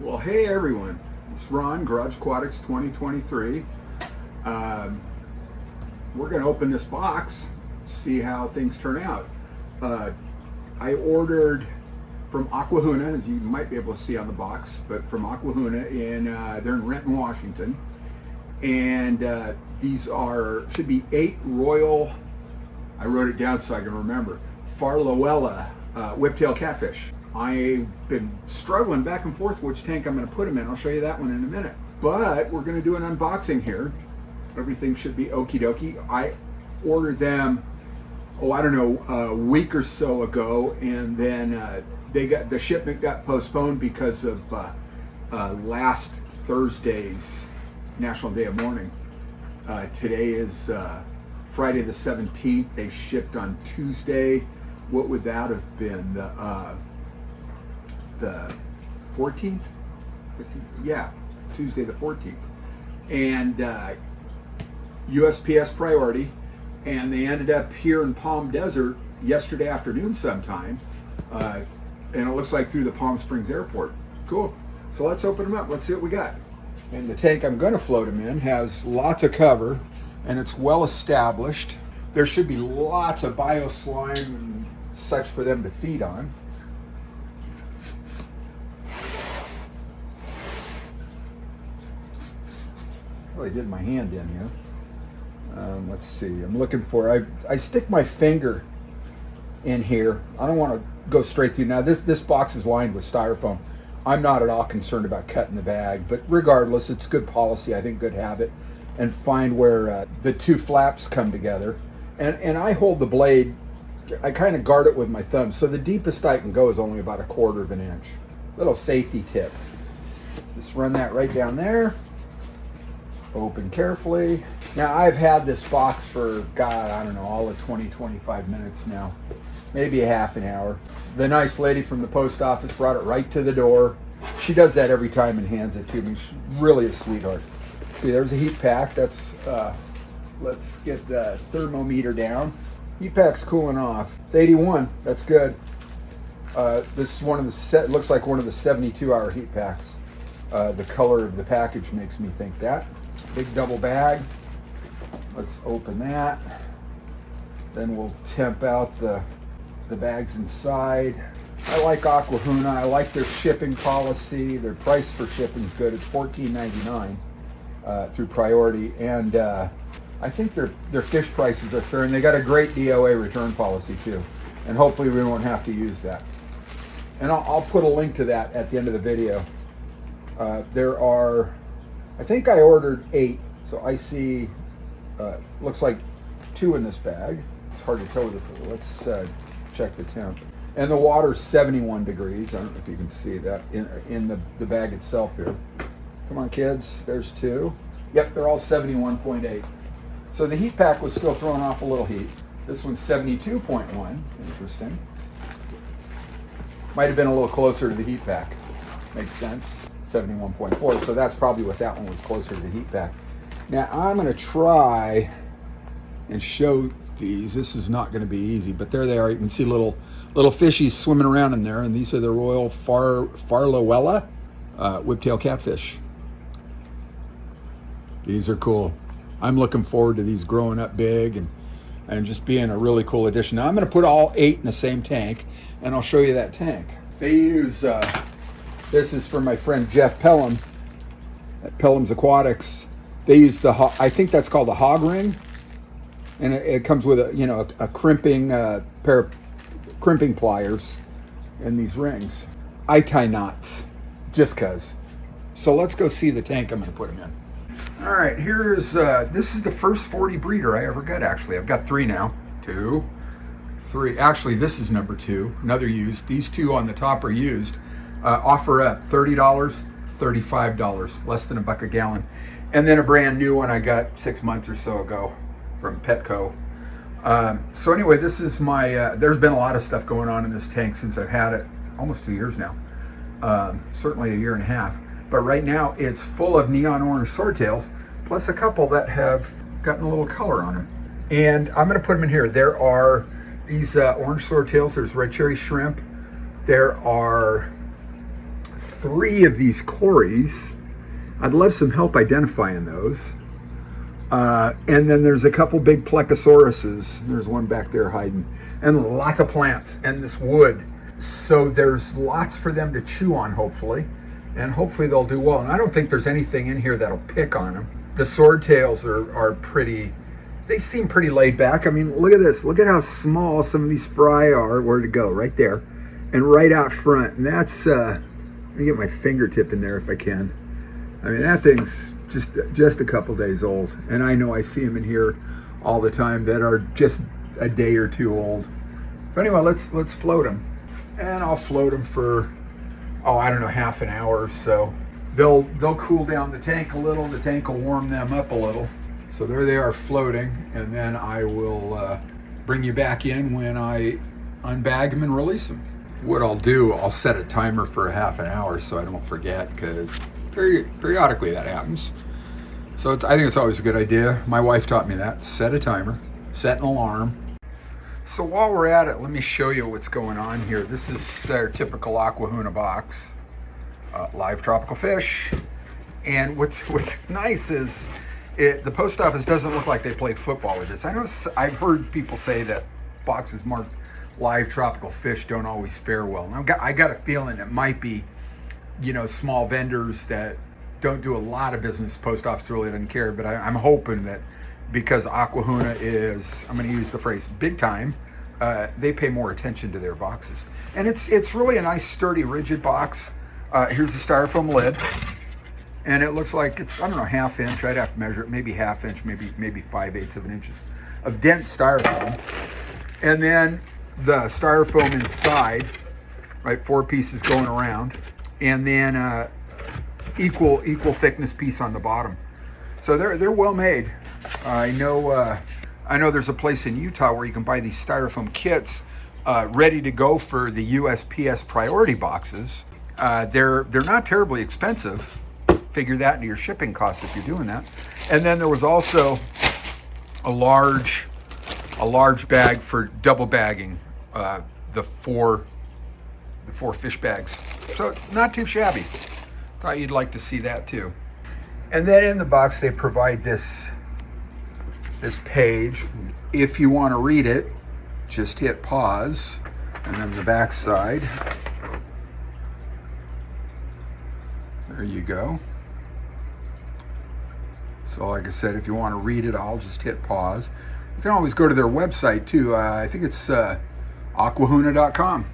Well, hey everyone, it's Ron, Garage Aquatics 2023. We're going to open this box, see how things turn out. I ordered from Aquahuna, as you might be able to see on the box, but from Aquahuna, they're in Renton, Washington. And these should be 8 Royal, I wrote it down so I can remember, Farlowella Whiptail Catfish. I've been struggling back and forth which tank I'm going to put them in. I'll show you that one in a minute. But we're going to do an unboxing here. Everything should be okie dokie. I ordered them, a week or so ago, and then the shipment got postponed because of last Thursday's National Day of Mourning. Today is Friday the 17th. They shipped on Tuesday. What would that have been? The 14th? Yeah, Tuesday the 14th. And USPS priority, and they ended up here in Palm Desert yesterday afternoon sometime, and it looks like through the Palm Springs airport. Cool. So let's open them up. Let's see what we got. And the tank I'm going to float them in has lots of cover, and it's well established. There should be lots of bio slime and such for them to feed on. I did my hand in here. Let's see. I'm looking for. I stick my finger in here. I don't want to go straight through. Now this box is lined with styrofoam. I'm not at all concerned about cutting the bag, but regardless, it's good policy. I think good habit, and find where the two flaps come together. And I hold the blade. I kind of guard it with my thumb, so the deepest I can go is only about 1/4 of an inch. Little safety tip. Just run that right down there. Open carefully. Now I've had this box for, God, I don't know, all of 20-25 minutes now, maybe a half an hour. The nice lady from the post office brought it right to the door. She does that every time and hands it to me. She's really a sweetheart. See, there's a heat pack. That's let's get the thermometer down. Heat pack's cooling off. It's 81. That's good. This is one of the looks like one of the 72-hour heat packs. The color of the package makes me think that. Big double bag. Let's open that. Then we'll temp out the bags inside. I like Aquahuna. I like their shipping policy. Their price for shipping is good. It's $14.99 through priority, and I think their fish prices are fair, and they got a great DOA return policy too. And hopefully we won't have to use that. And I'll put a link to that at the end of the video. There are, I think I ordered 8, so I see, looks like 2 in this bag. It's hard to tell with the, let's check the temp. And the water's 71 degrees. I don't know if you can see that in the bag itself here. Come on, kids, there's 2. Yep, they're all 71.8. So the heat pack was still throwing off a little heat. This one's 72.1, interesting. Might have been a little closer to the heat pack, makes sense. 71.4, so that's probably what that one was, closer to the heat pack. Now I'm going to try and show these. This is not going to be easy, but there they are. You can see little fishies swimming around in there, and these are the Royal Farlowella Whiptail Catfish. These are cool. I'm looking forward to these growing up big and just being a really cool addition. Now I'm going to put all 8 in the same tank, and I'll show you that tank. They use this is for my friend Jeff Pelham at Pelham's Aquatics. They use I think that's called a hog ring, and it comes with a crimping pair of crimping pliers and these rings. I tie knots just cause. So let's go see the tank I'm going to put them in. All right, here's this is the first 40 breeder I ever got. Actually, I've got 3 now. 2, 3. Actually, this is number 2. Another used. These 2 on the top are used. Offer up $30, $35, less than $1 a gallon. And then a brand new one I got 6 months or so ago from Petco. So anyway, this is my, there's been a lot of stuff going on in this tank since I've had it, almost 2 years now. Certainly 1.5 years. But right now it's full of neon orange swordtails, plus a couple that have gotten a little color on them. And I'm gonna put them in here. There are these orange swordtails, there's red cherry shrimp. There are 3 of these cories. I'd love some help identifying those. And then there's a couple big plecosauruses. There's one back there hiding. And lots of plants and this wood. So there's lots for them to chew on, hopefully. And hopefully they'll do well. And I don't think there's anything in here that'll pick on them. The swordtails are pretty, they seem pretty laid back. I mean, look at this. Look at how small some of these fry are. Where to go? Right there. And right out front. And that's, let me get my fingertip in there if I can. I mean, that thing's just a couple days old. And I know I see them in here all the time that are just a day or two old. So anyway, let's float them. And I'll float them for, I don't know, half an hour or so. They'll cool down the tank a little. The tank will warm them up a little. So there they are floating, and then I will bring you back in when I unbag them and release them. What I'll do, I'll set a timer for a half an hour so I don't forget, because periodically that happens. So I think it's always a good idea. My wife taught me that. Set a timer, set an alarm. So while we're at it, let me show you what's going on here. This is their typical Aquahuna box. Live tropical fish. And what's nice is the post office doesn't look like they played football with this. I know I've heard people say that boxes marked live tropical fish don't always fare well. And I got a feeling it might be, small vendors that don't do a lot of business. Post office really doesn't care, but I'm hoping that because Aquahuna is, I'm going to use the phrase big time, they pay more attention to their boxes. And it's really a nice, sturdy, rigid box. Here's the styrofoam lid. And it looks like it's, I don't know, ½ inch. I'd have to measure it, maybe ½ inch, maybe 5/8 of an inch of dense styrofoam. And then the styrofoam inside, right, 4 pieces going around. And then equal thickness piece on the bottom. So they're well made. I know there's a place in Utah where you can buy these styrofoam kits ready to go for the USPS priority boxes. They're not terribly expensive. Figure that into your shipping costs if you're doing that. And then there was also a large bag for double bagging the four fish bags. So not too shabby. Thought you'd like to see that too. And then in the box they provide this page. If you want to read it, just hit pause, and then the back side. There you go. So like I said, if you want to read it all, just hit pause. You can always go to their website too. I think it's aquahuna.com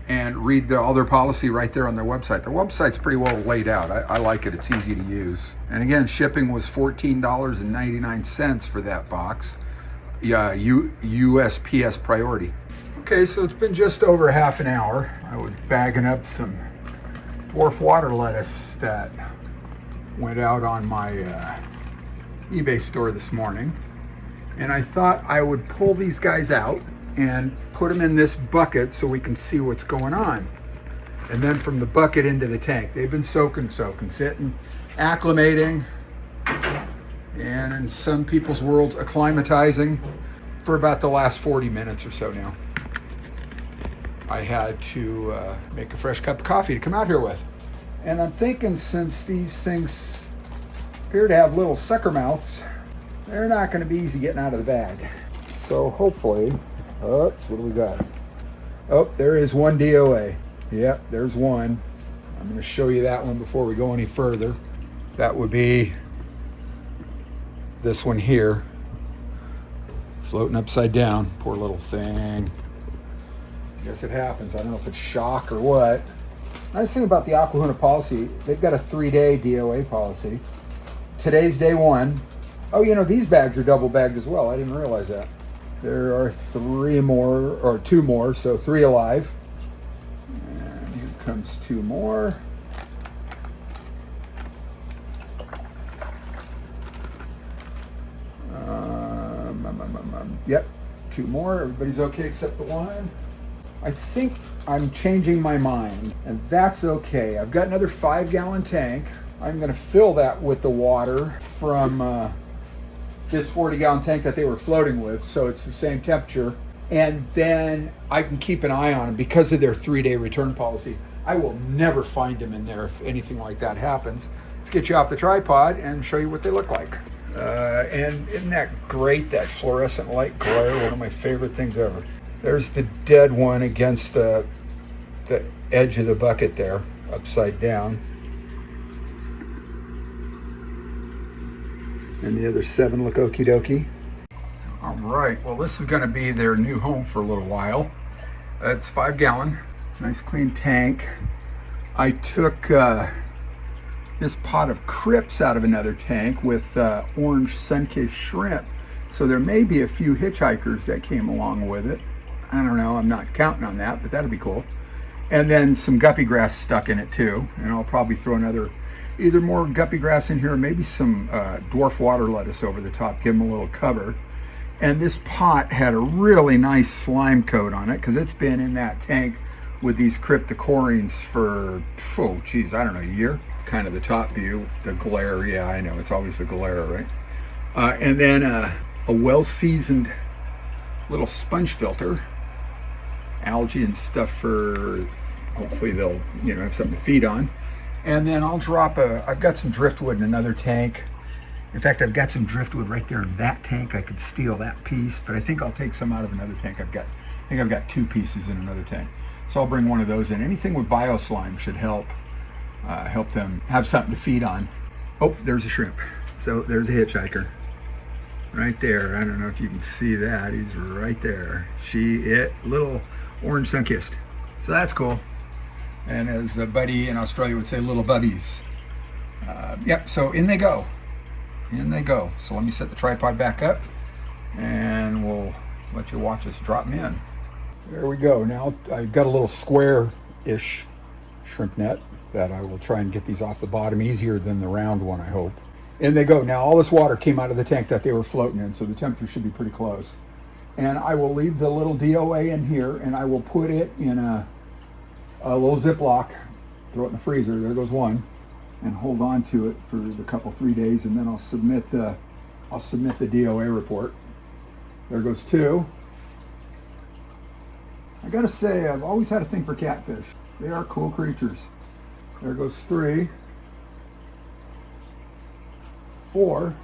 and read all their policy right there on their website. Their website's pretty well laid out. I like it. It's easy to use. And again, shipping was $14.99 for that box. Yeah, USPS priority. Okay, so it's been just over half an hour. I was bagging up some dwarf water lettuce that went out on my eBay store this morning. And I thought I would pull these guys out and put them in this bucket so we can see what's going on. And then from the bucket into the tank. They've been soaking, sitting, acclimating, and in some people's worlds, acclimatizing for about the last 40 minutes or so now. I had to make a fresh cup of coffee to come out here with. And I'm thinking, since these things appear to have little sucker mouths, they're not going to be easy getting out of the bag. So hopefully, so what do we got? Oh, there is one DOA. Yep, there's one. I'm going to show you that one before we go any further. That would be this one here, floating upside down. Poor little thing. I guess it happens. I don't know if it's shock or what. Nice thing about the Aquahuna policy, they've got a 3-day DOA policy. Today's day 1. Oh, these bags are double bagged as well. I didn't realize that. There are 2 more, so 3 alive. And here comes 2 more. Yep, 2 more. Everybody's okay except the one. I think I'm changing my mind, and that's okay. I've got another 5-gallon tank. I'm going to fill that with the water from this 40-gallon tank that they were floating with, so it's the same temperature. And then I can keep an eye on them because of their 3-day return policy. I will never find them in there if anything like that happens. Let's get you off the tripod and show you what they look like. And isn't that great, that fluorescent light glare? One of my favorite things ever. There's the dead one against the edge of the bucket there, upside down. And the other 7 look okie dokie. All right, well, this is going to be their new home for a little while. It's 5 gallon, nice clean tank. I took this pot of crypts out of another tank with orange sun-kissed shrimp. So there may be a few hitchhikers that came along with it. I don't know, I'm not counting on that, but that'll be cool. And then some guppy grass stuck in it too. And I'll probably throw another, either more guppy grass in here or maybe some dwarf water lettuce over the top, give them a little cover. And this pot had a really nice slime coat on it because it's been in that tank with these cryptocoraines for, oh geez, I don't know, a year. Kind of the top view, the glare, yeah, I know, it's always the glare, right? And then a well-seasoned little sponge filter, algae and stuff for, hopefully they'll, have something to feed on. And then I'll drop I've got some driftwood in another tank. In fact, I've got some driftwood right there in that tank. I could steal that piece, but I think I'll take some out of another tank. I think I've got 2 pieces in another tank. So I'll bring one of those in. Anything with bioslime should help them have something to feed on. Oh, there's a shrimp. So there's a hitchhiker right there. I don't know if you can see that. He's right there. Little orange sun-kissed. So that's cool. And as a buddy in Australia would say, little buddies. Yep, so in they go. In they go. So let me set the tripod back up and we'll let you watch us drop them in. There we go. Now I got a little square-ish shrimp net that I will try and get these off the bottom easier than the round one, I hope. In they go. Now all this water came out of the tank that they were floating in, so the temperature should be pretty close. And I will leave the little DOA in here and I will put it in a little Ziploc, throw it in the freezer. There goes one. And hold on to it for the 3 days, and then I'll submit the DOA report. There goes 2. I gotta say, I've always had a thing for catfish. They are cool creatures. There goes 3. 4.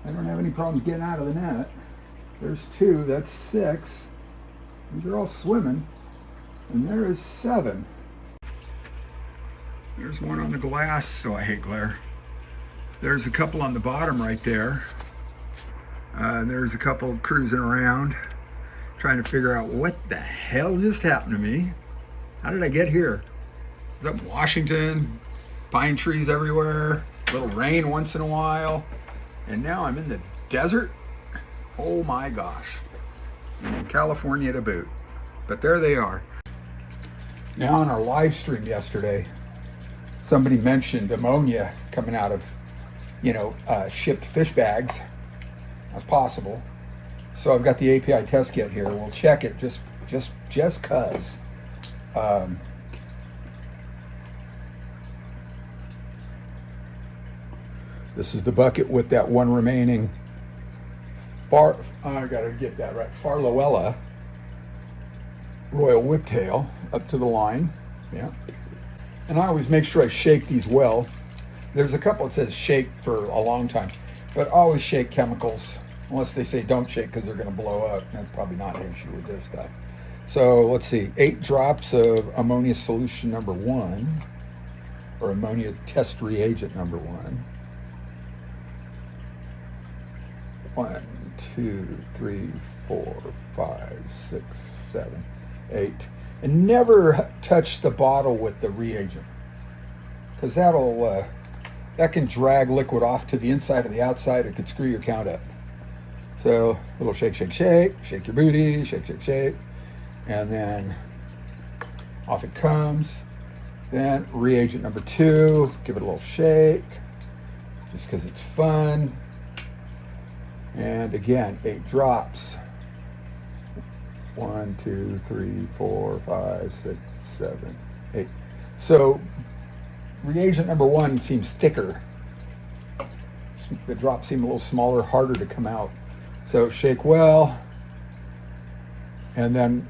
I don't have any problems getting out of the net. There's 2. That's 6. These are all swimming. And there is 7. There's one on the glass, so I hate glare. There's a couple on the bottom right there. There's a couple cruising around, trying to figure out what the hell just happened to me. How did I get here? Is that Washington? Pine trees everywhere, a little rain once in a while, and now I'm in the desert? Oh my gosh. In California to boot. But there they are. Now on our live stream yesterday, somebody mentioned ammonia coming out of, shipped fish bags. That's possible. So I've got the API test kit here. We'll check it just cause. This is the bucket with that one remaining I gotta get that right. Farloella Royal Whiptail up to the line. Yeah. And I always make sure I shake these well. There's a couple that says shake for a long time, but always shake chemicals, unless they say don't shake because they're going to blow up. That's probably not an issue with this guy. So let's see, 8 drops of ammonia solution number 1, or ammonia test reagent number 1. 1, 2, 3, 4, 5, 6, 7, 8. And never touch the bottle with the reagent, because that can drag liquid off to the inside or the outside. It could screw your count up. So a little shake, shake, shake, shake your booty, shake, shake, shake, and then off it comes. Then reagent number 2, give it a little shake, just because it's fun. And again, 8 drops. 1, 2, 3, 4, 5, 6, 7, 8. So reagent number 1 seems thicker. The drops seem a little smaller, harder to come out. So shake well, and then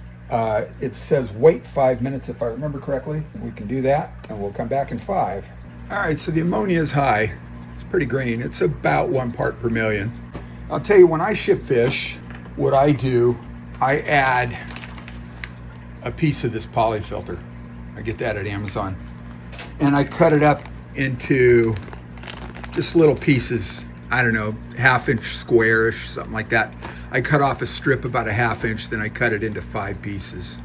It says wait 5 minutes if I remember correctly. We can do that and we'll come back in 5. All right, so the ammonia is high. It's pretty green. It's about 1 part per million. I'll tell you, when I ship fish, what I do, I add a piece of this poly filter. I get that at Amazon. And I cut it up into just little pieces, I don't know, 1/2 inch squarish, something like that. I cut off a strip about 1/2 inch, then I cut it into 5 pieces.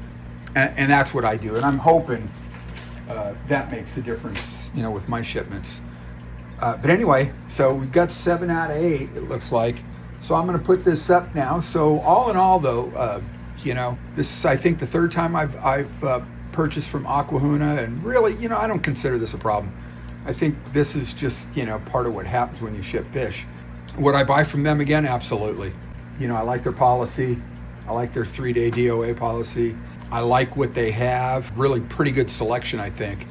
And that's what I do. And I'm hoping that makes a difference, you know, with my shipments. But anyway, so we've got 7 out of 8, it looks like. So I'm going to put this up now. So all in all, though, you know, this is, I think, the 3rd time I've purchased from Aquahuna, and really, you know, I don't consider this a problem. I think this is just, you know, part of what happens when you ship fish. Would I buy from them again? Absolutely. You know, I like their policy. I like their 3-day DOA policy. I like what they have. Really pretty good selection, I think,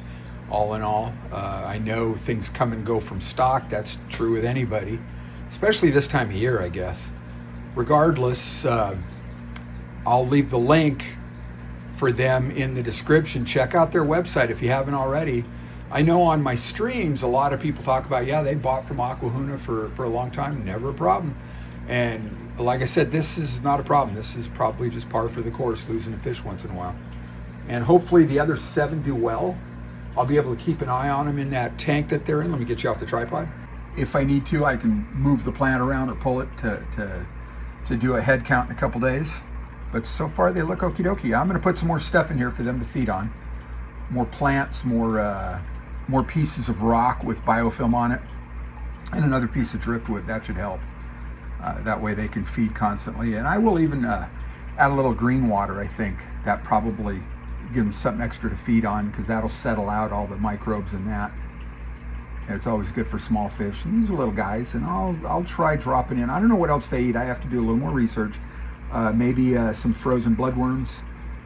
all in all. I know things come and go from stock. That's true with anybody, especially this time of year, I guess. Regardless, I'll leave the link for them in the description. Check out their website if you haven't already. I know on my streams, a lot of people talk about, yeah, they bought from Aquahuna for a long time. Never a problem. And like I said, this is not a problem. This is probably just par for the course, losing a fish once in a while. And hopefully the other 7 do well. I'll be able to keep an eye on them in that tank that they're in. Let me get you off the tripod. If I need to, I can move the plant around or pull it to do a head count in a couple days. But so far they look okie dokie. I'm going to put some more stuff in here for them to feed on. More plants, more pieces of rock with biofilm on it, and another piece of driftwood. That should help. That way they can feed constantly. And I will even add a little green water. I think that probably give them something extra to feed on, because that'll settle out all the microbes in that. It's always good for small fish. And these are little guys, and I'll try dropping in. I don't know what else they eat. I have to do a little more research. Maybe some frozen bloodworms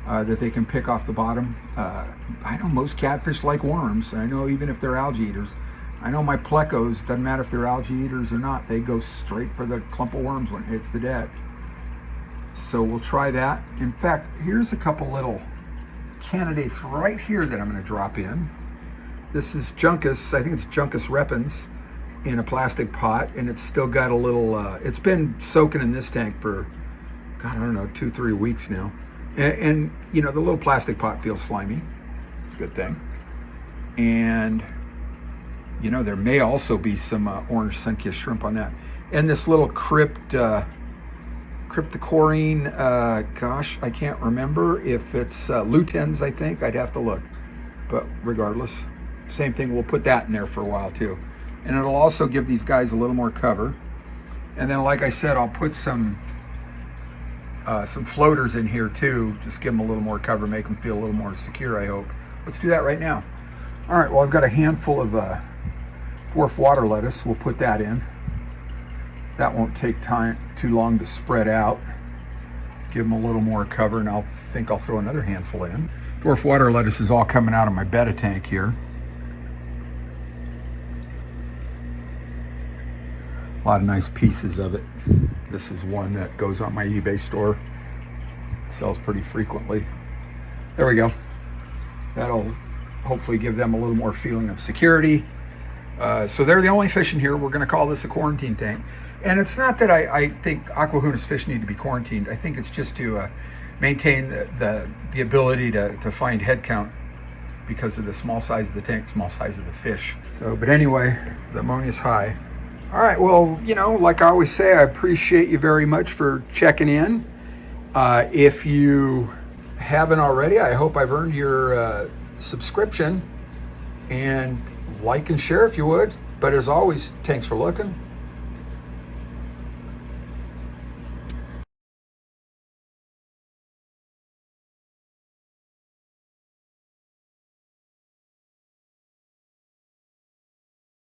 that they can pick off the bottom. I know most catfish like worms. I know even if they're algae eaters. I know my plecos, doesn't matter if they're algae eaters or not, they go straight for the clump of worms when it hits the deck. So we'll try that. In fact, here's a couple little candidates right here that I'm going to drop in. This is Juncus, I think it's Juncus repens, in a plastic pot, and it's still got a little, it's been soaking in this tank for, God, I don't know, 2-3 weeks now. And you know, the little plastic pot feels slimy. It's a good thing. And you know, there may also be some orange sun-kissed shrimp on that. And this little cryptocorine, gosh, I can't remember if it's lutins, I think. I'd have to look. But regardless, same thing, we'll put that in there for a while too. And it'll also give these guys a little more cover. And then, like I said, I'll put some floaters in here too. Just give them a little more cover, make them feel a little more secure, I hope. Let's do that right now. All right, well, I've got a handful of dwarf water lettuce. We'll put that in. That won't take too long to spread out. Give them a little more cover, and I think I'll throw another handful in. Dwarf water lettuce is all coming out of my betta tank here. A lot of nice pieces of it. This is one that goes on my eBay store. It sells pretty frequently. There we go. That'll hopefully give them a little more feeling of security. So they're the only fish in here. We're going to call this a quarantine tank. And it's not that I think Aquahuna's fish need to be quarantined. I think it's just to maintain the ability to find head count because of the small size of the tank, small size of the fish. So, but anyway, the ammonia's high. All right, well, you know, like I always say, I appreciate you very much for checking in. If you haven't already, I hope I've earned your subscription, and like and share if you would. But as always, thanks for looking.